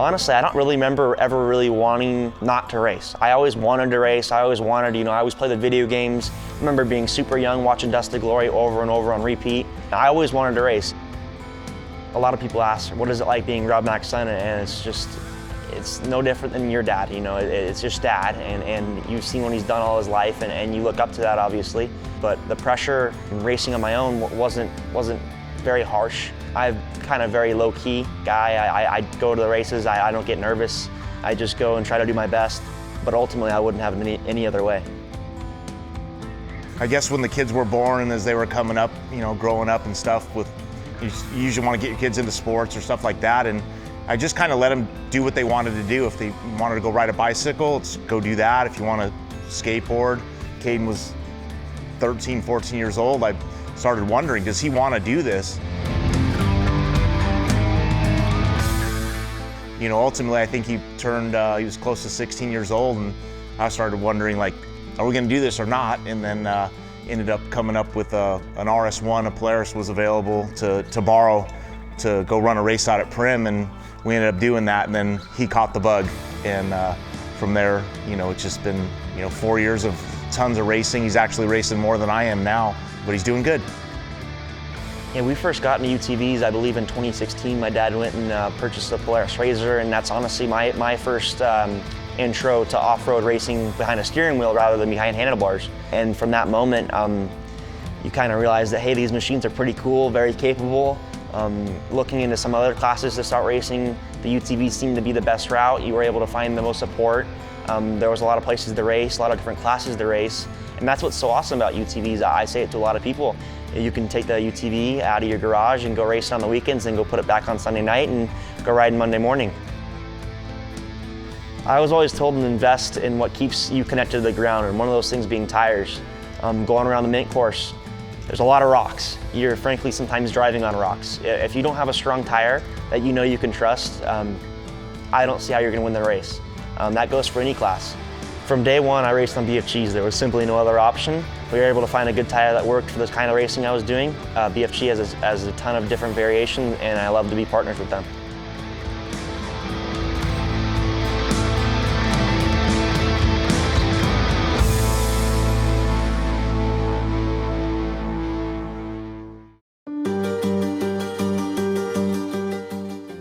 Honestly, I don't really remember ever really wanting not to race. I always wanted to race. I always wanted, I always played the video games. I remember being super young, watching Dust to Glory over and over on repeat. I always wanted to race. A lot of people ask, what is it like being Rob Mack's son? And it's no different than your dad, it's just dad, and you've seen what he's done all his life, and you look up to that, obviously. But the pressure in racing on my own wasn't very harsh. I'm kind of very low-key guy. I go to the races, I don't get nervous. I just go and try to do my best, but ultimately I wouldn't have it any other way. I guess when the kids were born and as they were coming up, growing up and stuff, you usually want to get your kids into sports or stuff like that, and I just kind of let them do what they wanted to do. If they wanted to go ride a bicycle, let's go do that. If you want to skateboard, Cayden was 13, 14 years old. I started wondering, does he want to do this? Ultimately, I think he was close to 16 years old, and I started wondering, like, are we going to do this or not? And then ended up coming up with an RS1. A Polaris was available to borrow to go run a race out at Prim, and we ended up doing that, and then he caught the bug. And from there, it's just been 4 years of tons of racing. He's actually racing more than I am now, but he's doing good. Yeah, we first got into UTVs, I believe, in 2016. My dad went and purchased a Polaris Razor, and that's honestly my first intro to off-road racing behind a steering wheel rather than behind handlebars. And from that moment, you kind of realize that, hey, these machines are pretty cool, very capable. Looking into some other classes to start racing, the UTVs seemed to be the best route. You were able to find the most support. There was a lot of places to race, a lot of different classes to race. And that's what's so awesome about UTVs. I say it to a lot of people. You can take the UTV out of your garage and go race it on the weekends and go put it back on Sunday night and go riding Monday morning. I was always told to invest in what keeps you connected to the ground, and one of those things being tires. Going around the Mint course, there's a lot of rocks. You're frankly sometimes driving on rocks. If you don't have a strong tire that you can trust, I don't see how you're going to win the race. That goes for any class. From day one, I raced on BFGs. There was simply no other option. We were able to find a good tire that worked for the kind of racing I was doing. BFG has a ton of different variations, and I love to be partners with them.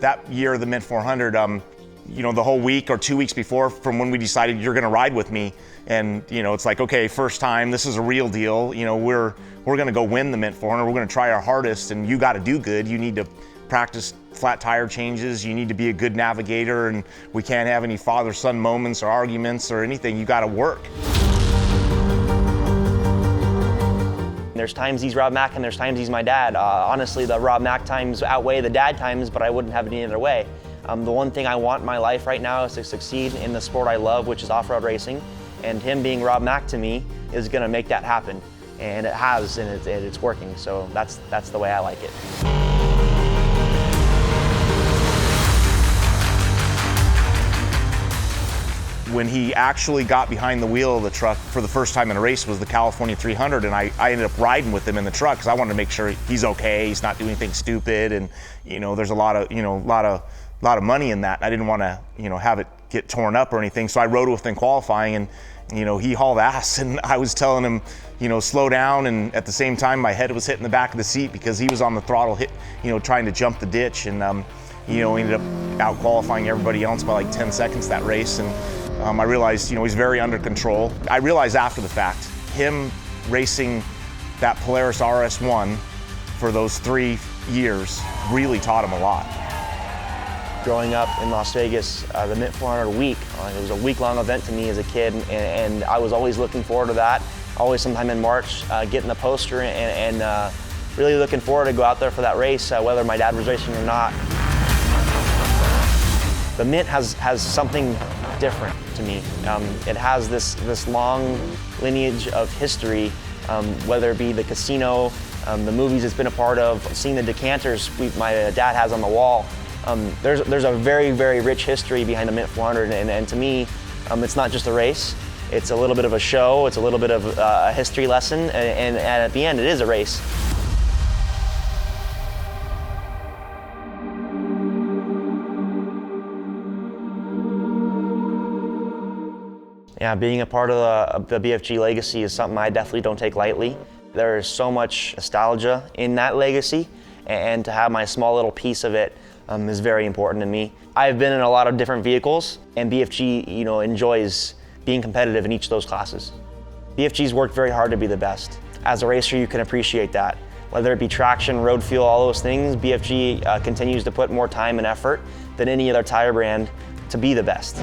That year, the Mint 400, the whole week or 2 weeks before from when we decided you're gonna ride with me, and it's like, okay, first time, this is a real deal. We're gonna go win the Mint 400. We're gonna try our hardest, and you gotta do good. You need to practice flat tire changes. You need to be a good navigator, and we can't have any father-son moments or arguments or anything. You gotta work. There's times he's Rob Mack and there's times he's my dad. Honestly, the Rob Mack times outweigh the dad times, but I wouldn't have it any other way. The one thing I want in my life right now is to succeed in the sport I love, which is off-road racing. And him being Rob Mack to me is gonna make that happen. And it has, and it's working. So that's the way I like it. When he actually got behind the wheel of the truck for the first time in a race was the California 300, and I ended up riding with him in the truck because I wanted to make sure he's okay, he's not doing anything stupid, and there's a lot of money in that. I didn't want to have it get torn up or anything, so I rode with him in qualifying, and he hauled ass, and I was telling him slow down, and at the same time my head was hitting the back of the seat because he was on the throttle trying to jump the ditch, and ended up out qualifying everybody else by like 10 seconds that race. And I realized, he's very under control. I realized after the fact, him racing that Polaris RS1 for those 3 years really taught him a lot. Growing up in Las Vegas, the Mint 400 week, it was a week-long event to me as a kid, and I was always looking forward to that. Always sometime in March, getting the poster and really looking forward to go out there for that race, whether my dad was racing or not. The Mint has something different to me. It has this long lineage of history, whether it be the casino, the movies it's been a part of, seeing the decanters my dad has on the wall. There's a very, very rich history behind the Mint 400, and to me, it's not just a race. It's a little bit of a show, it's a little bit of a history lesson, and at the end, it is a race. Yeah, being a part of the BFG legacy is something I definitely don't take lightly. There's so much nostalgia in that legacy, and to have my small little piece of it is very important to me. I've been in a lot of different vehicles, and BFG, enjoys being competitive in each of those classes. BFG's worked very hard to be the best. As a racer, you can appreciate that. Whether it be traction, road fuel, all those things, BFG continues to put more time and effort than any other tire brand to be the best.